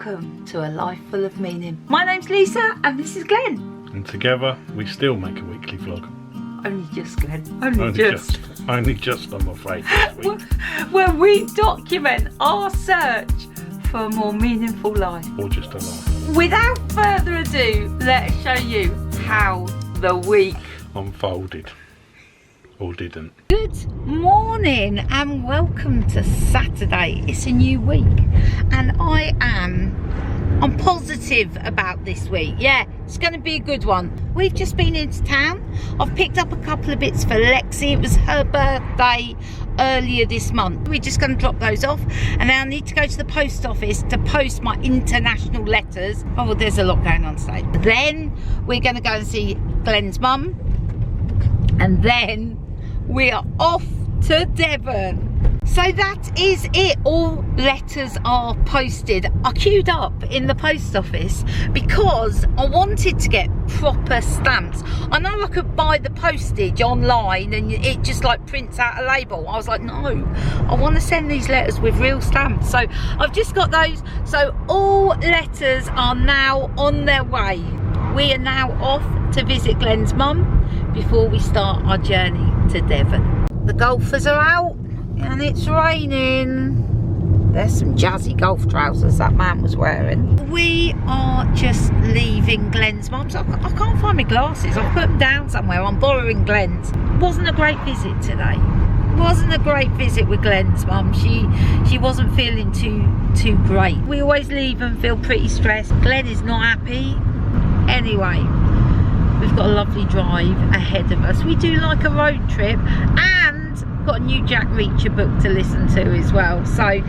Welcome to a life full of meaning. My name's Lisa and this is Glenn. And together we still make a weekly vlog. Only just, Glenn. Only just, I'm afraid, this week. Where we document our search for a more meaningful life. Or just a laugh. Without further ado, let's show you how the week unfolded. Or didn't. Good morning and welcome to Saturday. It's a new week and I'm positive about this week. Yeah, it's going to be a good one. We've just been into town. I've picked up a couple of bits for Lexi. It was her birthday earlier this month. We're just going to drop those off and now I need to go to the post office to post my international letters. Oh, well, there's a lot going on today. Then we're going to go and see Glenn's mum and then we are off to Devon. So that is it. All letters are posted. I queued up in the post office because I wanted to get proper stamps. I know I could buy the postage online and it just like prints out a label. I was like, no, I want to send these letters with real stamps. So I've just got those. So all letters are now on their way. We are now off to visit Glenn's mum before we start our journey to Devon. The golfers are out and it's raining. There's some jazzy golf trousers that man was wearing. We are just leaving Glenn's mum's. I can't find my glasses. I've put them down somewhere. I'm borrowing Glenn's. Wasn't a great visit today. Wasn't a great visit with Glenn's mum. She wasn't feeling too great. We always leave and feel pretty stressed. Glenn is not happy. Anyway, we've got a lovely drive ahead of us. We do like a road trip and got a new Jack Reacher book to listen to as well. So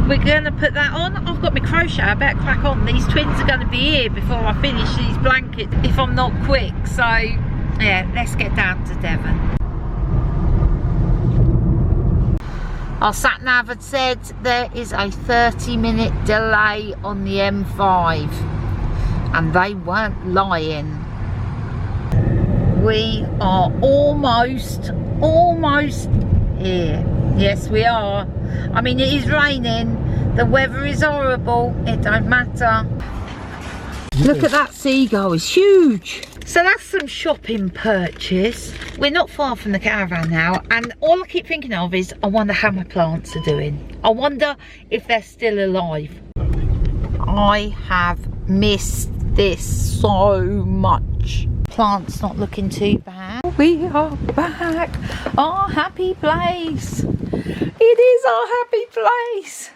we're going to put that on. I've got my crochet. I better crack on. These twins are going to be here before I finish these blankets if I'm not quick. So yeah, let's get down to Devon. Our sat nav had said there is a 30-minute delay on the M5 and they weren't lying. We are almost here. Yes, we are. I mean, it is raining. The weather is horrible. It don't matter. Look at that seagull. It's huge. So that's some shopping purchase. We're not far from the caravan now. And all I keep thinking of is, I wonder how my plants are doing. I wonder if they're still alive. I have missed this so much. Plants not looking too bad. We are back. Our happy place. It is our happy place.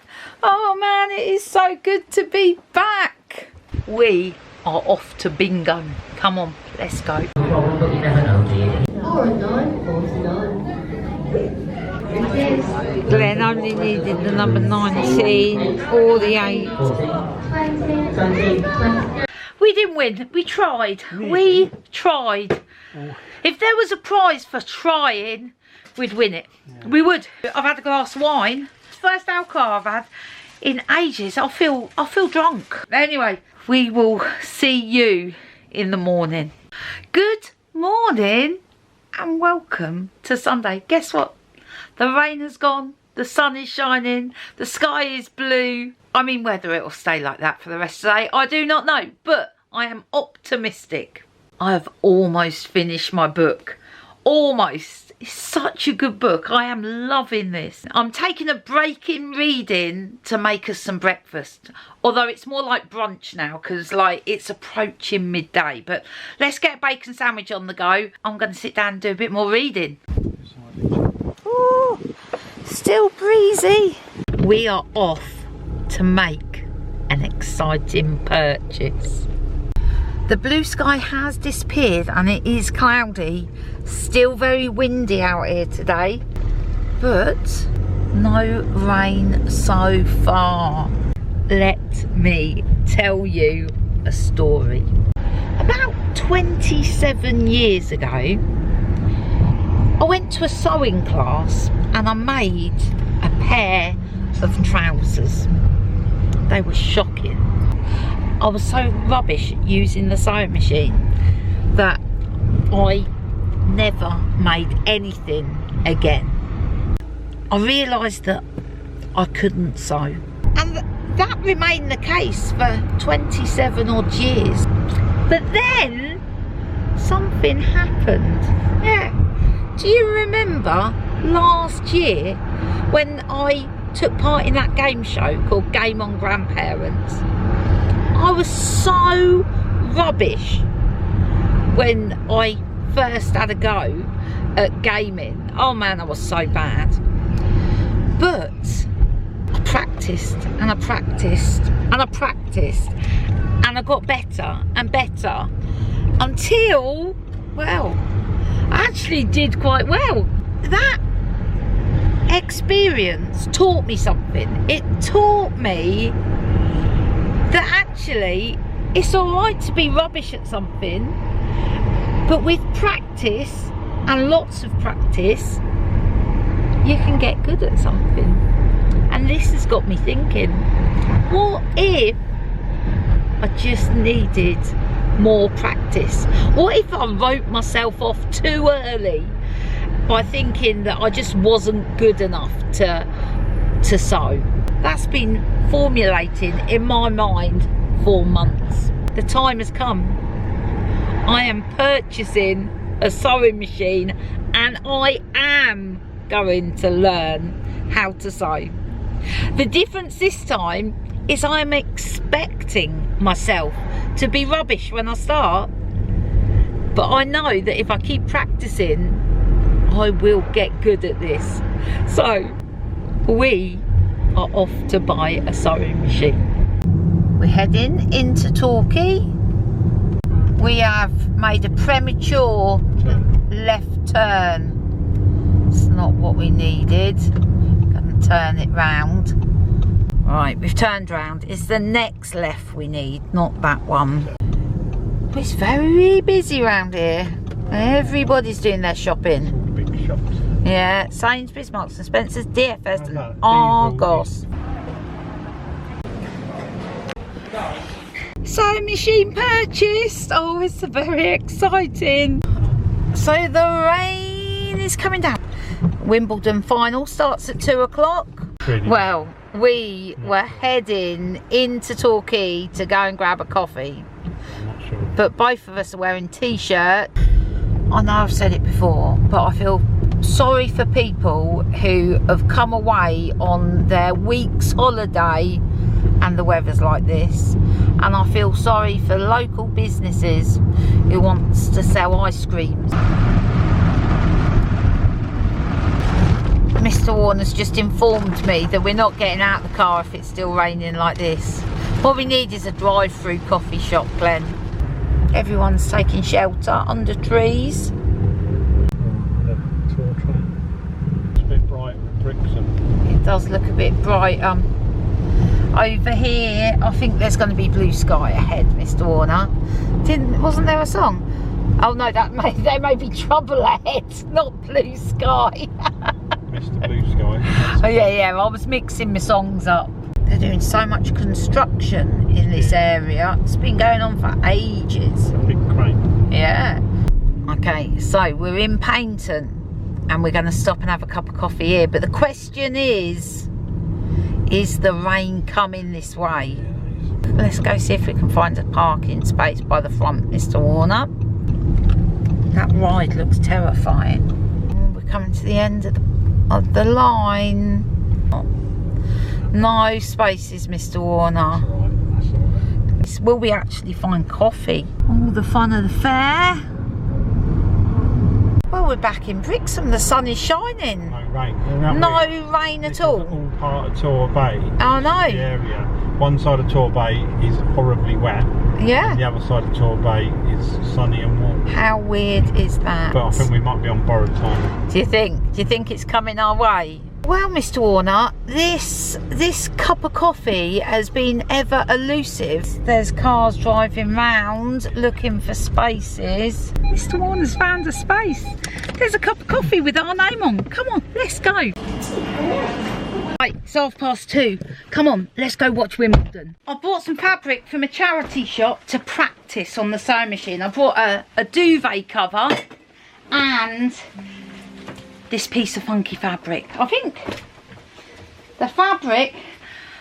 Oh man, it is so good to be back. We are off to bingo. Come on, let's go. Glenn only needed the number 19 or the 8. We didn't win. We tried. We tried. If there was a prize for trying, we'd win it. Yeah. We would. I've had a glass of wine. First alcohol I've had in ages. I feel drunk. Anyway, we will see you in the morning. Good morning and welcome to Sunday. Guess what? The rain has gone. The sun is shining. The sky is blue. I mean, whether it will stay like that for the rest of the day, I do not know. But I am optimistic. I have almost finished my book. Almost. It's such a good book. I am loving this. I'm taking a break in reading to make us some breakfast. Although it's more like brunch now because like it's approaching midday. But let's get a bacon sandwich on the go. I'm going to sit down and do a bit more reading. Ooh, still breezy. We are off to make an exciting purchase. The blue sky has disappeared and it is cloudy. Still very windy out here today, but no rain so far. Let me tell you a story. About 27 years ago, I went to a sewing class and I made a pair of trousers. They were shocking. I was so rubbish at using the sewing machine that I never made anything again. I realised that I couldn't sew. And that remained the case for 27 odd years. But then something happened. Yeah. Do you remember last year when I took part in that game show called Game on Grandparents? I was so rubbish when I first had a go at gaming. Oh man, I was so bad. But I practiced and I practiced and I practiced and I got better and better until, well, I actually did quite well. That experience taught me something. It taught me that actually it's alright to be rubbish at something, but with practice and lots of practice you can get good at something. And this has got me thinking, what if I just needed more practice? What if I wrote myself off too early by thinking that I just wasn't good enough to sew? That's been formulating in my mind for months. The time has come. I am purchasing a sewing machine and I am going to learn how to sew. The difference this time is I'm expecting myself to be rubbish when I start, but I know that if I keep practicing I will get good at this. So we are off to buy a sewing machine. We're heading into Torquay. We have made a premature left turn. It's not what we needed. Gonna turn it round. Right, we've turned round. It's the next left we need, not that one. It's very busy around here. Everybody's doing their shopping. Big shops. Yeah, Sainsbury's, Marks and Spencer's, DFS and Argos. Sewing machine purchased. Oh, it's very exciting. So the rain is coming down. Wimbledon final starts at 2 o'clock. Really? Well, we were heading into Torquay to go and grab a coffee. I'm not sure. But both of us are wearing t-shirts. I know I've said it before, but I feel sorry for people who have come away on their week's holiday and the weather's like this. And I feel sorry for local businesses who wants to sell ice creams. Mr. Warner's just informed me that we're not getting out of the car if it's still raining like this. What we need is a drive-through coffee shop, Glenn. Everyone's taking shelter under trees. It's a bit bright with Brixham. It does look a bit bright. Over here, I think there's going to be blue sky ahead, Mr. Warner. Wasn't there a song? Oh no, there may be trouble ahead, not blue sky. Mr. Blue Sky. Oh yeah, I was mixing my songs up. They're doing so much construction in this area. It's been going on for ages. A big crane. Yeah. Okay, so we're in Paynton and we're going to stop and have a cup of coffee here. But the question is the rain coming this way? Let's go see if we can find a parking space by the front, Mr. Warner. That ride looks terrifying. We're coming to the end of the line. No spaces, Mr. Warner. That's alright. Will we actually find coffee? All the fun of the fair. Well, we're back in Brixham. The sun is shining. No rain. No rain at all. This is all part of Tor Bay. Oh no. The area. One side of Tor Bay is horribly wet. Yeah. And the other side of Tor Bay is sunny and warm. How weird is that? But I think we might be on borrowed time. Do you think it's coming our way? Well, Mr. Warner, this cup of coffee has been ever elusive. There's cars driving round looking for spaces. Mr. Warner's found a space. There's a cup of coffee with our name on. Come on, let's go. Right, it's 2:30. Come on, let's go watch Wimbledon. I bought some fabric from a charity shop to practice on the sewing machine. I brought a duvet cover and this piece of funky fabric. I think the fabric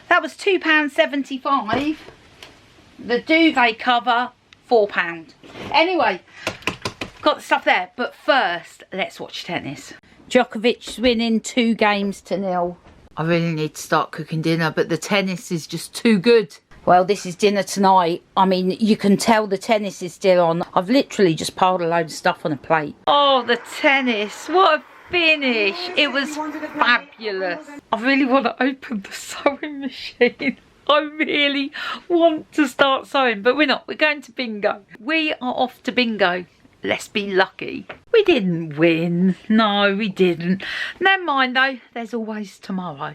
That was £2.75. The duvet cover, £4. Anyway, got the stuff there. But first, let's watch tennis. Djokovic's winning 2-0. I really need to start cooking dinner, but the tennis is just too good. Well, this is dinner tonight. I mean, you can tell the tennis is still on. I've literally just piled a load of stuff on a plate. Oh, the tennis. What a finish. It was fabulous. I really want to open the sewing machine. I really want to start sewing, but we're not. We're going to bingo. We are off to bingo. Let's be lucky. We didn't win. No, we didn't. Never mind though. There's always tomorrow.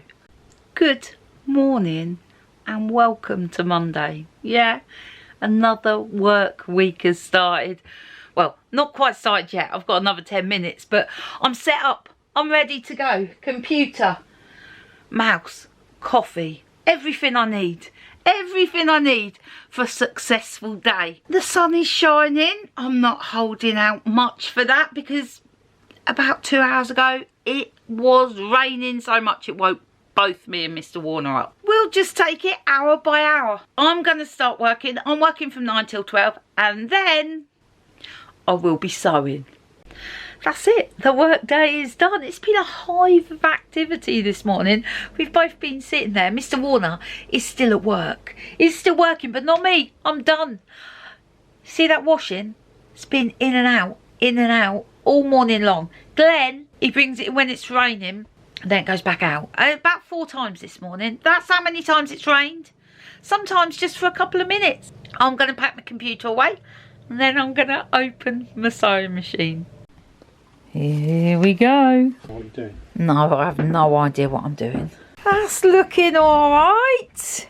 Good morning and welcome to Monday. Yeah, another work week has started. Well, not quite started yet. I've got another 10 minutes, but I'm set up. I'm ready to go. Computer, mouse, coffee, everything I need. Everything I need for a successful day. The sun is shining. I'm not holding out much for that because about 2 hours ago it was raining so much it woke both me and Mr. Warner up. We'll just take it hour by hour. I'm going to start working. I'm working from 9 till 12 and then I will be sewing. That's it. The work day is done. It's been a hive of activity this morning. We've both been sitting there. Mr. Warner is still at work. He's still working, but not me. I'm done. See that washing? It's been in and out all morning long. Glenn, he brings it when it's raining, and then it goes back out. About 4 times this morning. That's how many times it's rained. Sometimes just for a couple of minutes. I'm going to pack my computer away, and then I'm going to open my sewing machine. Here we go. What are you doing? No, I have no idea what I'm doing. That's looking alright.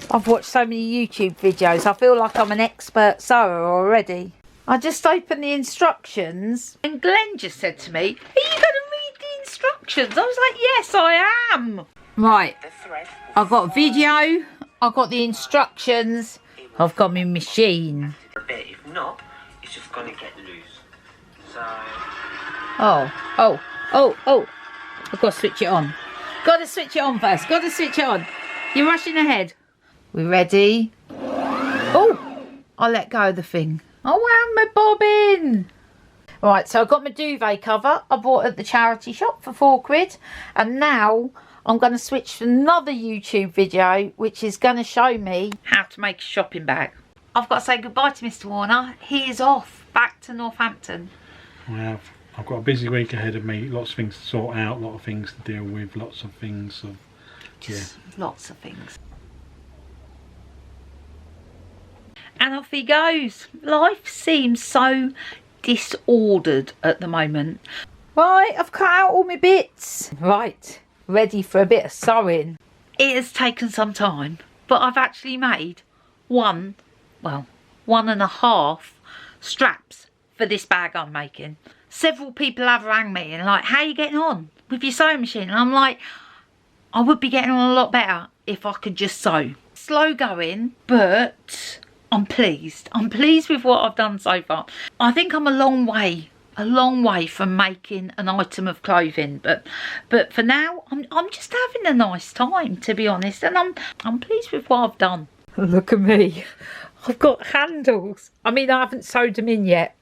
I've watched so many YouTube videos. I feel like I'm an expert sewer already. I just opened the instructions and Glenn just said to me, are you going to read the instructions? I was like, yes, I am. Right, I've got a video. I've got the instructions. I've got my machine. If not, it's just going to get loose. So... Oh. I've got to switch it on. Got to switch it on first. Got to switch it on. You're rushing ahead. We ready? Oh, I let go of the thing. Oh, wow, my bobbin. Right, so I got my duvet cover. I bought at the charity shop for £4. And now I'm going to switch to another YouTube video, which is going to show me how to make a shopping bag. I've got to say goodbye to Mr. Warner. He is off back to Northampton. I've got a busy week ahead of me. Lots of things to sort out, a lot of things to deal with, lots of things. Lots of things. And off he goes. Life seems so disordered at the moment. Right, I've cut out all my bits. Right, ready for a bit of sewing. It has taken some time, but I've actually made 1.5 straps for this bag I'm making. Several people have rang me and like, how are you getting on with your sewing machine? And I'm like, I would be getting on a lot better if I could just sew. Slow going, but I'm pleased. I'm pleased with what I've done so far. I think I'm a long way from making an item of clothing, but for now I'm just having a nice time, to be honest, and I'm pleased with what I've done. Look at me. I've got handles. I mean, I haven't sewed them in yet.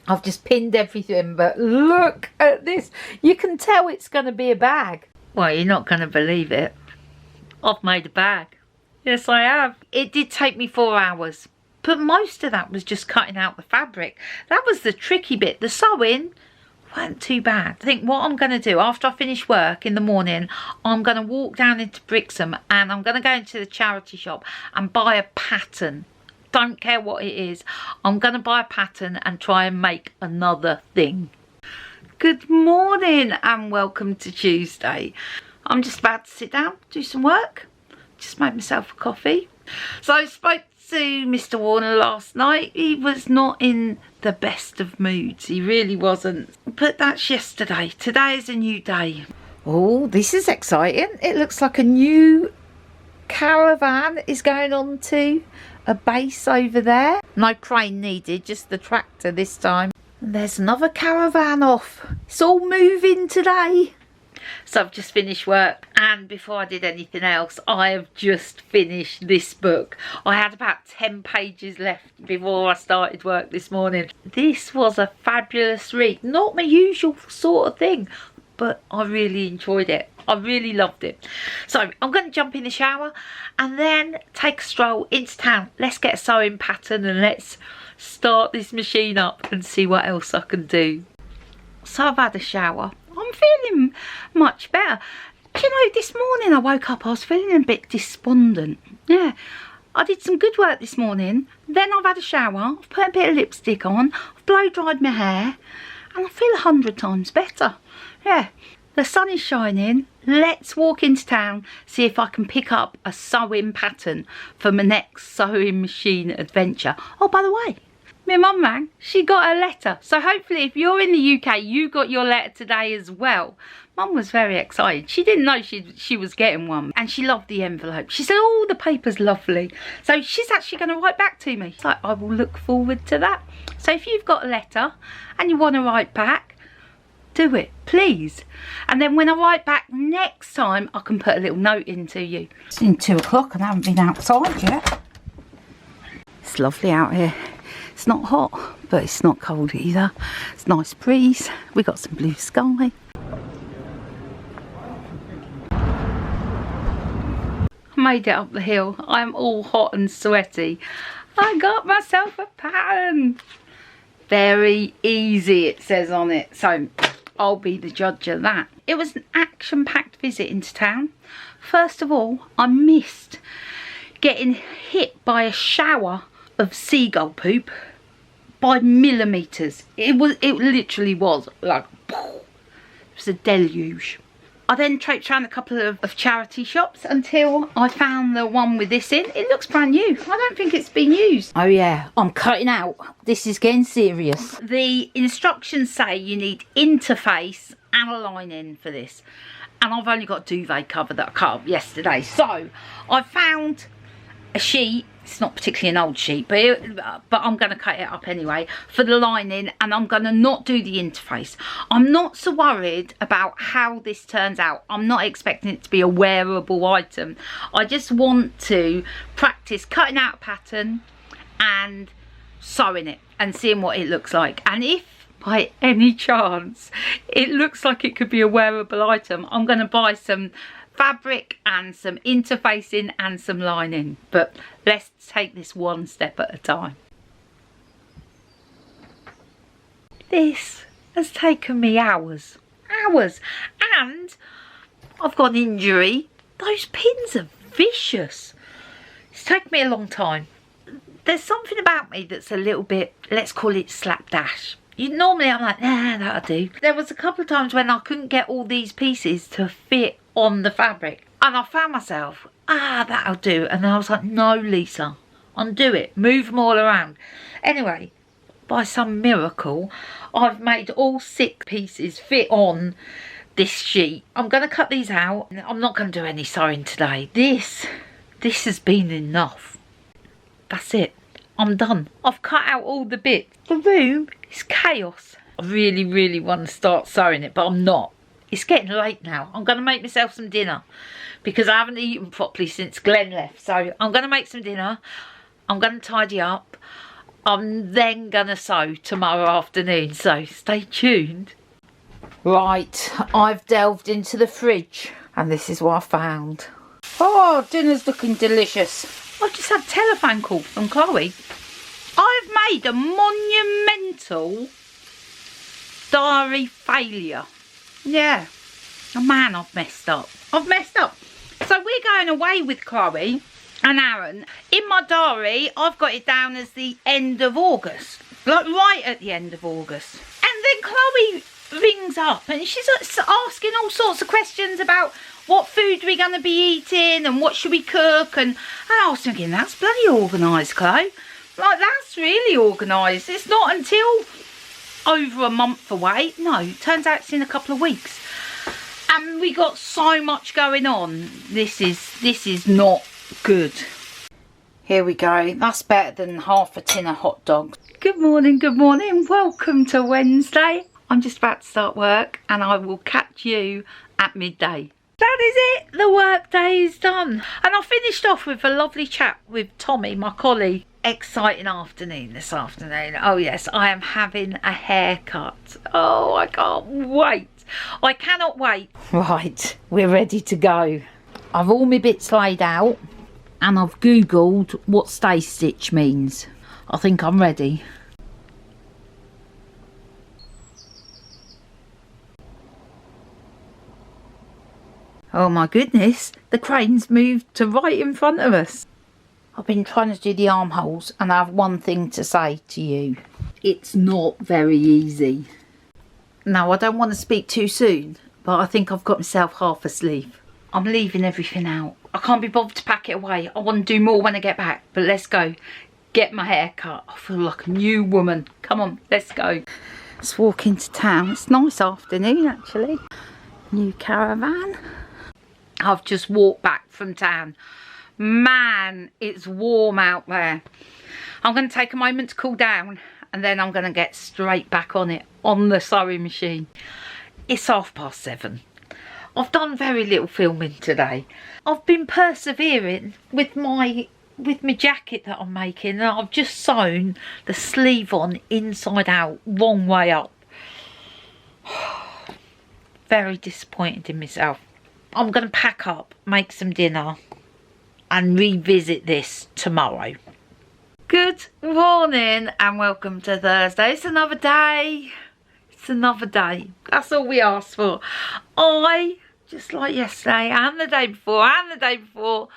I've just pinned everything, but look at this. You can tell it's going to be a bag. Well, you're not going to believe it. I've made a bag. Yes, I have. It did take me 4 hours, but most of that was just cutting out the fabric. That was the tricky bit. The sewing weren't too bad. I think what I'm going to do after I finish work in the morning, I'm going to walk down into Brixham and I'm going to go into the charity shop and buy a pattern. Don't care what it is. I'm going to buy a pattern and try and make another thing. Good morning and welcome to Tuesday. I'm just about to sit down, do some work. Just made myself a coffee. So I spoke to Mr. Warner last night. He was not in the best of moods. He really wasn't. But that's yesterday. Today is a new day. Oh, this is exciting. It looks like a new caravan is going on to a base over there. No crane needed, just the tractor this time. And there's another caravan off. It's all moving today. So I've just finished work, and before I did anything else, I have just finished this book. I had about 10 pages left before I started work this morning. This was a fabulous read. Not my usual sort of thing, but I really enjoyed it. I really loved it. So I'm going to jump in the shower and then take a stroll into town. Let's get a sewing pattern and let's start this machine up and see what else I can do. So I've had a shower. I'm feeling much better. Do you know, this morning I woke up, I was feeling a bit despondent. Yeah, I did some good work this morning. Then I've had a shower, I've put a bit of lipstick on, I've blow dried my hair, and I feel 100 times better. Yeah, the sun is shining. Let's walk into town, see if I can pick up a sewing pattern for my next sewing machine adventure. Oh, by the way, my mum rang, she got a letter. So hopefully if you're in the UK, you got your letter today as well. Mum was very excited. She didn't know she was getting one, and she loved the envelope. She said, oh, the paper's lovely. So she's actually going to write back to me. So I will look forward to that. So if you've got a letter and you want to write back, do it, please. And then when I write back next time, I can put a little note into you. It's in 2 o'clock and I haven't been outside yet. It's lovely out here. It's not hot, but it's not cold either. It's a nice breeze. We got some blue sky. I made it up the hill. I'm all hot and sweaty. I got myself a pattern. Very easy, it says on it. So I'll be the judge of that. It was an action-packed visit into town. First of all, I missed getting hit by a shower of seagull poop by millimetres. It literally was like, it was a deluge. I then traipsed around a couple of charity shops until I found the one with this in. It looks brand new. I don't think it's been used. Oh yeah, I'm cutting out. This is getting serious. The instructions say you need interface and a lining for this. And I've only got a duvet cover that I cut up yesterday. So I found a sheet. It's not particularly an old sheet, but I'm going to cut it up anyway for the lining, and I'm going to not do the interface. I'm not so worried about how this turns out. I'm not expecting it to be a wearable item. I just want to practice cutting out a pattern and sewing it and seeing what it looks like. And if by any chance it looks like it could be a wearable item, I'm going to buy some fabric and some interfacing and some lining. But let's take this one step at a time. This has taken me hours, and I've got an injury. Those pins are vicious. It's taken me a long time. There's something about me that's a little bit, let's call it slapdash. Normally I'm like, nah, that'll do. There was a couple of times when I couldn't get all these pieces to fit on the fabric, and I found myself, that'll do. And then I was like, no, Lisa, undo it, move them all around. Anyway, by some miracle, I've made all 6 pieces fit on this sheet. I'm going to cut these out. I'm not going to do any sewing today. This has been enough. That's it. I'm done. I've cut out all the bits. The room is chaos. I really, really want to start sewing it, but I'm not. It's getting late now. I'm going to make myself some dinner because I haven't eaten properly since Glenn left. So I'm going to make some dinner. I'm going to tidy up. I'm then going to sew tomorrow afternoon. So stay tuned. Right, I've delved into the fridge and this is what I found. Oh, dinner's looking delicious. I just had a telephone call from Chloe. I've made a monumental diary failure. Yeah. Oh man, I've messed up. I've messed up. So we're going away with Chloe and Aaron. In my diary, I've got it down as the end of August. Like right at the end of August. And then Chloe rings up and she's asking all sorts of questions about what food we're going to be eating and what should we cook. And I was thinking, that's bloody organised, Chloe. Like, that's really organised. It's not until over a month away. No, turns out it's in a couple of weeks. And we got so much going on. This is not good. Here we go. That's better than half a tin of hot dogs. Good morning, good morning. Welcome to Wednesday. I'm just about to start work and I will catch you at midday. That is it, the work day is done. And I finished off with a lovely chat with Tommy, my colleague. Exciting afternoon this afternoon. Oh yes, I am having a haircut. Oh, I can't wait. I cannot wait. Right, we're ready to go. I've all my bits laid out and I've googled what stay stitch means. I think I'm ready. Oh my goodness, the crane's moved to right in front of us. I've been trying to do the armholes and I have one thing to say to you. It's not very easy. Now, I don't want to speak too soon, but I think I've got myself half a sleeve. I'm leaving everything out. I can't be bothered to pack it away. I want to do more when I get back, but let's go. Get my hair cut. I feel like a new woman. Come on, let's go. Let's walk into town. It's a nice afternoon, actually. New Caravan. I've just walked back from town. Man, it's warm out there. I'm going to take a moment to cool down and then I'm going to get straight back on it, on the sewing machine. It's 7:30. I've done very little filming today. I've been persevering with my jacket that I'm making and I've just sewn the sleeve on inside out, wrong way up. Very disappointed in myself. I'm going to pack up, make some dinner and revisit this tomorrow. Good morning and welcome to Thursday. It's another day. It's another day. That's all we asked for. I, just like yesterday and the day before and the day before,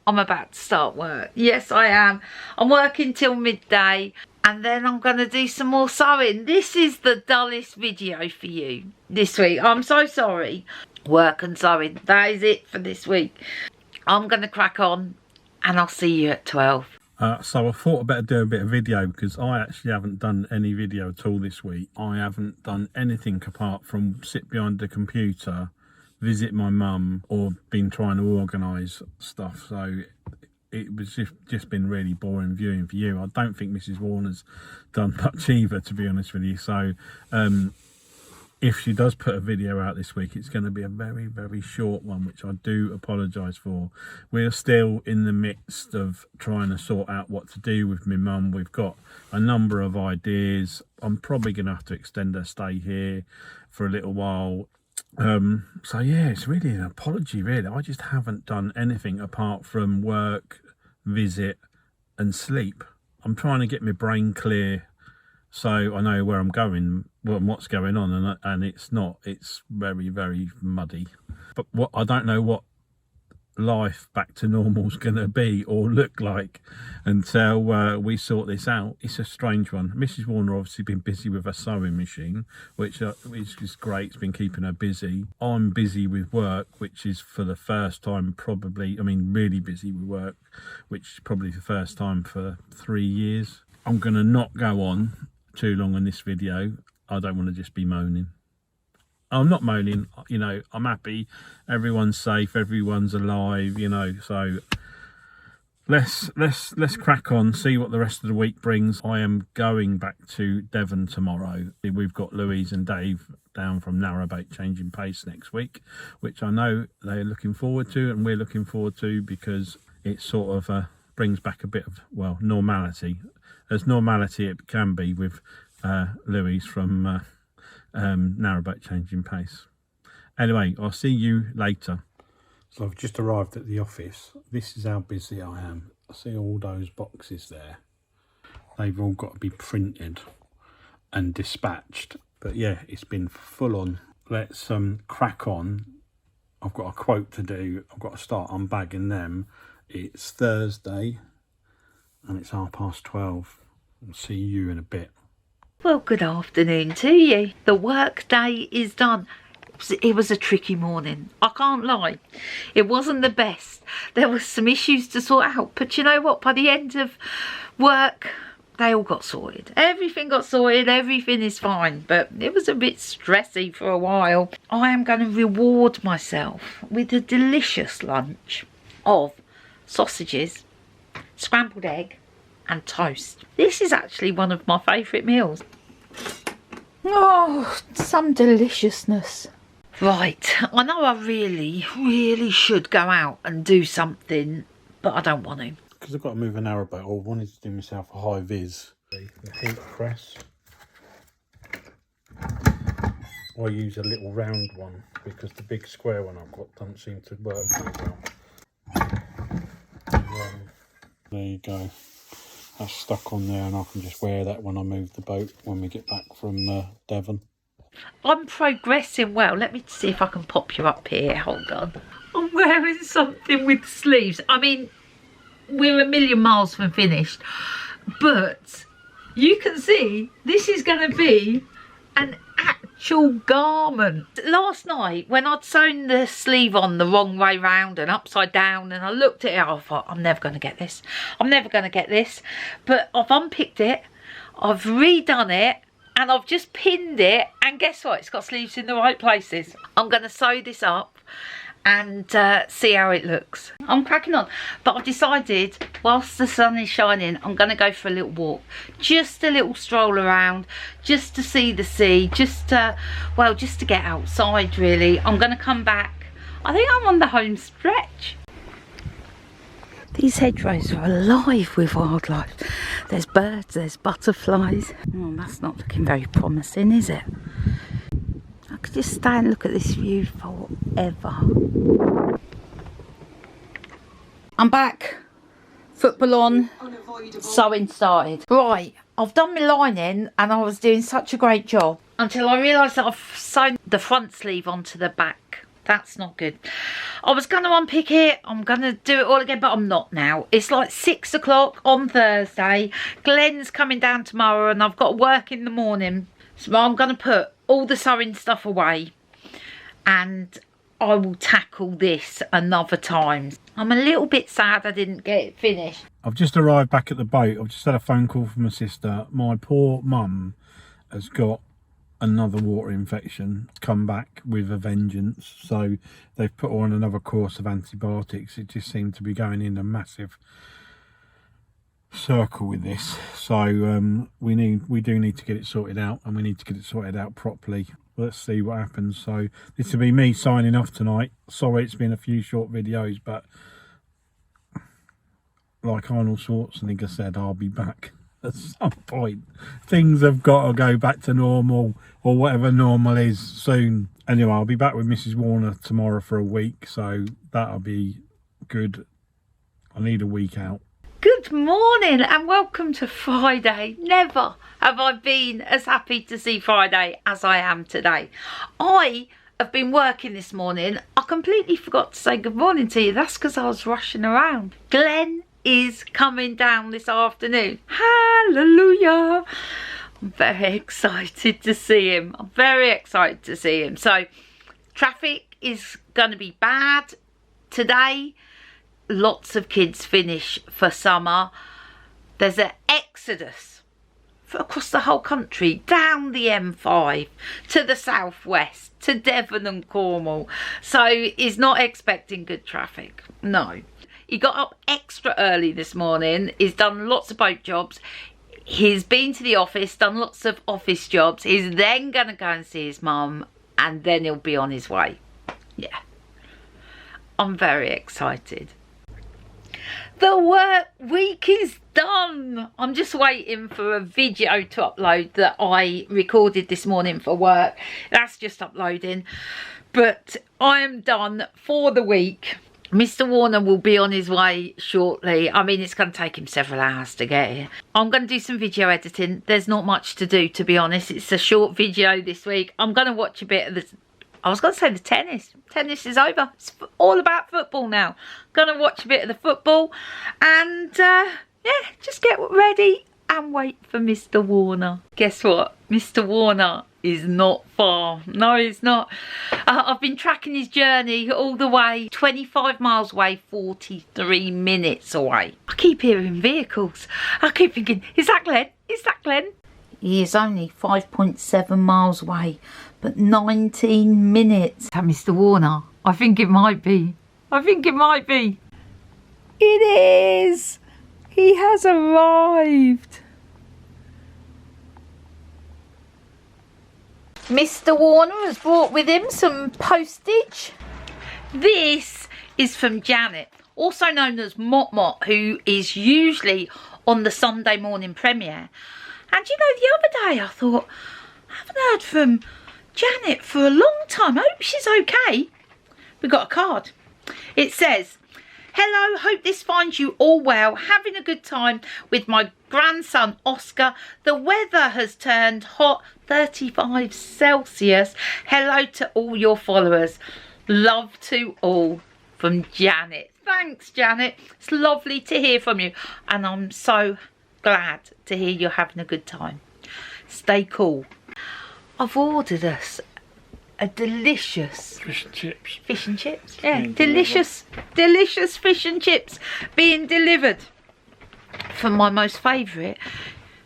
I'm about to start work. Yes, I am. I'm working till midday and then I'm going to do some more sewing. This is the dullest video for you this week. I'm so sorry. Work and sewing. That is it for this week. I'm going to crack on and I'll see you at 12. So I thought I'd better do a bit of video because I actually haven't done any video at all this week. I haven't done anything apart from sit behind the computer, visit my mum, or been trying to organise stuff. So it was just been really boring viewing for you. I don't think Mrs. Warner's done much either, to be honest with you. So if she does put a video out this week, it's going to be a very, very short one, which I do apologise for. We're still in the midst of trying to sort out what to do with my mum. We've got a number of ideas. I'm probably going to have to extend her stay here for a little while. So yeah, it's really an apology, really. I just haven't done anything apart from work, visit and sleep. I'm trying to get my brain clear so I know where I'm going, what's going on, and it's very, very muddy. But I don't know what life back to normal is going to be or look like until we sort this out. It's a strange one. Mrs. Warner obviously been busy with her sewing machine, which is great. It's been keeping her busy. I'm busy with work, which is for the first time probably, I mean really busy with work, which is probably the first time for 3 years. I'm going to not go on too long on this video. I don't want to just be moaning. I'm not moaning, you know, I'm happy, everyone's safe, everyone's alive, you know, so let's crack on, see what the rest of the week brings. I am going back to Devon tomorrow. We've got Louise and Dave down from Narrowboat changing pace next week, which I know they're looking forward to and we're looking forward to because it sort of brings back a bit of, well, normality, as normality it can be with Louise from Narrowboat changing pace. Anyway, I'll see you later. So I've just arrived at the office. This is how busy I am. I see all those boxes there. They've all got to be printed and dispatched. But yeah, it's been full on. Let's crack on. I've got a quote to do. I've got to start unbagging them. It's Thursday and it's 12:30. I'll see you in a bit. Well, good afternoon to you. The work day is done. It was a tricky morning. I can't lie. It wasn't the best. There were some issues to sort out. But you know what? By the end of work, they all got sorted. Everything got sorted. Everything is fine. But it was a bit stressy for a while. I am going to reward myself with a delicious lunch of sausages, scrambled egg and toast. This is actually one of my favourite meals. Oh, some deliciousness. Right, I know I really should go out and do something, but I don't want to. Because I've got to move an narrow boat. I wanted to do myself a high vis. The heat press. I use a little round one because the big square one I've got doesn't seem to work very well. There you go. That's stuck on there, and I can just wear that when I move the boat when we get back from Devon. I'm progressing well. Let me see if I can pop you up here. Hold on. I'm wearing something with sleeves. I mean, we're a million miles from finished, but you can see this is going to be an actual garment. Last night when I'd sewn the sleeve on the wrong way round and upside down, and I looked at it, I thought, I'm never going to get this. I'm never going to get this. But I've unpicked it, I've redone it, and I've just pinned it, and guess what? It's got sleeves in the right places. I'm going to sew this up and see how it looks. I'm cracking on, but I've decided whilst the sun is shining, I'm going to go for a little walk, just a little stroll around, just to see the sea, just to get outside really. I'm going to come back. I think I'm on the home stretch. These hedgerows are alive with wildlife. There's birds, there's butterflies. Oh, that's not looking very promising, is it? I could just stay and look at this view forever. I'm back. Football on. Sewing started. Right, I've done my lining and I was doing such a great job until I realised that I've sewn the front sleeve onto the back. That's not good. I was going to unpick it. I'm going to do it all again, but I'm not now. It's like 6 o'clock on Thursday. Glenn's coming down tomorrow and I've got work in the morning. So I'm going to put all the sewing stuff away and I will tackle this another time. I'm a little bit sad I didn't get it finished. I've just arrived back at the boat. I've just had a phone call from my sister. My poor mum has got another water infection, come back with a vengeance, so they've put her on another course of antibiotics. It just seemed to be going in a massive circle with this, so we do need to get it sorted out, and we need to get it sorted out properly. Let's see what happens. So this will be me signing off tonight. Sorry it's been a few short videos, but like Arnold Schwarzenegger said, I'll be back at some point. Things have got to go back to normal, or whatever normal is, soon. Anyway, I'll be back with Mrs. Warner tomorrow for a week, so that'll be good. I need a week out. Good morning and welcome to Friday. Never have I been as happy to see Friday as I am today. I have been working this morning. I completely forgot to say good morning to you. That's because I was rushing around. Glenn is coming down this afternoon. Hallelujah. I'm very excited to see him. I'm very excited to see him. So traffic is going to be bad today. Lots of kids finish for summer. There's an exodus across the whole country, down the M5 to the southwest, to Devon and Cornwall. So he's not expecting good traffic. No. He got up extra early this morning. He's done lots of boat jobs. He's been to the office, done lots of office jobs. He's then going to go and see his mum, and then he'll be on his way. Yeah. I'm very excited. The work week is done. I'm just waiting for a video to upload that I recorded this morning for work. That's just uploading. But I am done for the week. Mr. Warner will be on his way shortly. I mean, it's going to take him several hours to get here. I'm going to do some video editing. There's not much to do, to be honest. It's a short video this week. I'm going to watch a bit of the... I was going to say the tennis. Tennis is over. It's all about football now. Going to watch a bit of the football. And, yeah, just get ready and wait for Mr. Warner. Guess what? Mr. Warner is not far. No, he's not. I've been tracking his journey all the way. 25 miles away, 43 minutes away. I keep hearing vehicles. I keep thinking, is that Glenn? Is that Glenn? He is only 5.7 miles away, but 19 minutes. Is that Mr. Warner? I think it might be. I think it might be. It is. He has arrived. Mr. Warner has brought with him some postage. This is from Janet, also known as Mot Mot, who is usually on the Sunday morning premiere. And you know, the other day I thought, I haven't heard from Janet for a long time. I hope she's okay. We got a card. It says, "Hello, hope this finds you all well. Having a good time with my grandson Oscar. The weather has turned hot, 35 Celsius. Hello to all your followers. Love to all, from Janet." Thanks, Janet. It's lovely to hear from you. And I'm so glad to hear you're having a good time. Stay cool. I've ordered us a delicious Fish and chips. fish and chips. Yeah, delicious fish and chips being delivered from my most favourite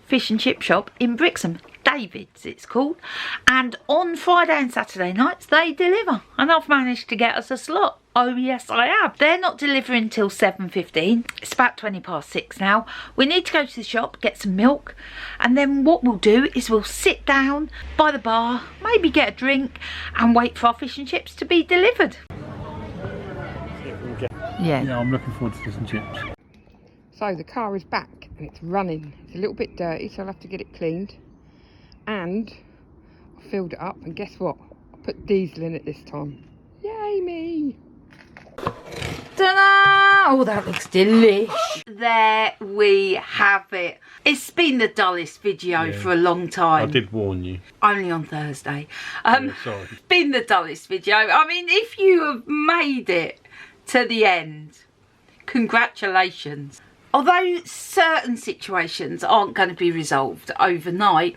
fish and chip shop in Brixham, David's it's called. And on Friday and Saturday nights they deliver, and I've managed to get us a slot. Oh yes, I have. They're not delivering till 7:15. It's about 6:20 now. We need to go to the shop, get some milk, and then what we'll do is we'll sit down by the bar, maybe get a drink, and wait for our fish and chips to be delivered. Yeah, I'm looking forward to fish and chips. So the car is back and it's running. It's a little bit dirty, so I'll have to get it cleaned. And I filled it up, and guess what? I put diesel in it this time. Yay me! Ta-da! Oh, that looks delish. There we have it. It's been the dullest video for a long time. I did warn you. Only on Thursday. Sorry. It's been the dullest video. I mean, if you have made it to the end, congratulations. Although certain situations aren't going to be resolved overnight,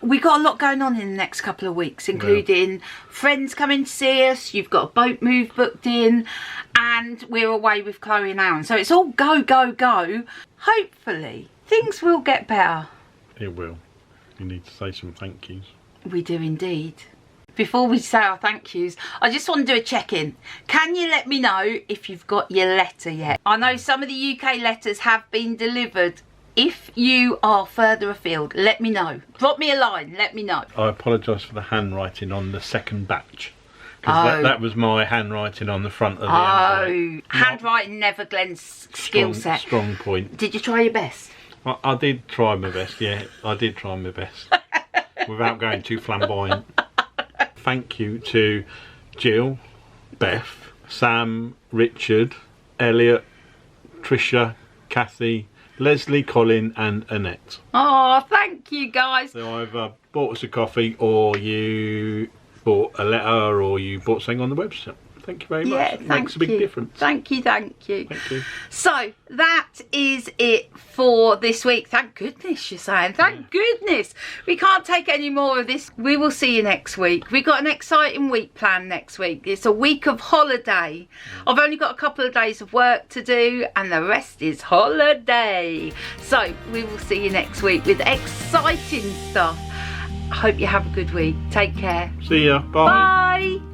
we got a lot going on in the next couple of weeks, including friends coming to see us. You've got a boat move booked in, and we're away with Chloe and Aaron. So it's all go, go, go. Hopefully, things will get better. It will. You need to say some thank yous. We do indeed. Before we say our thank yous, I just want to do a check-in. Can you let me know if you've got your letter yet? I know some of the UK letters have been delivered. If you are further afield, let me know. Drop me a line, let me know. I apologise for the handwriting on the second batch. Because that was my handwriting on the front of the envelope. Handwriting never Glenn's skill set. Strong point. Did you try your best? I did try my best, yeah. I did try my best. Without going too flamboyant. Thank you to Jill, Beth, Sam, Richard, Elliot, Trisha, Kathy, Leslie, Colin and Annette. Oh, thank you guys. So either bought us a coffee, or you bought a letter, or you bought something on the website. Thank you very much. It makes a big difference. Thank you, thank you. Thank you. So that is it for this week. Thank goodness you're saying. Thank goodness. We can't take any more of this. We will see you next week. We've got an exciting week planned next week. It's a week of holiday. I've only got a couple of days of work to do, and the rest is holiday. So we will see you next week with exciting stuff. I hope you have a good week. Take care. See ya. Bye. Bye.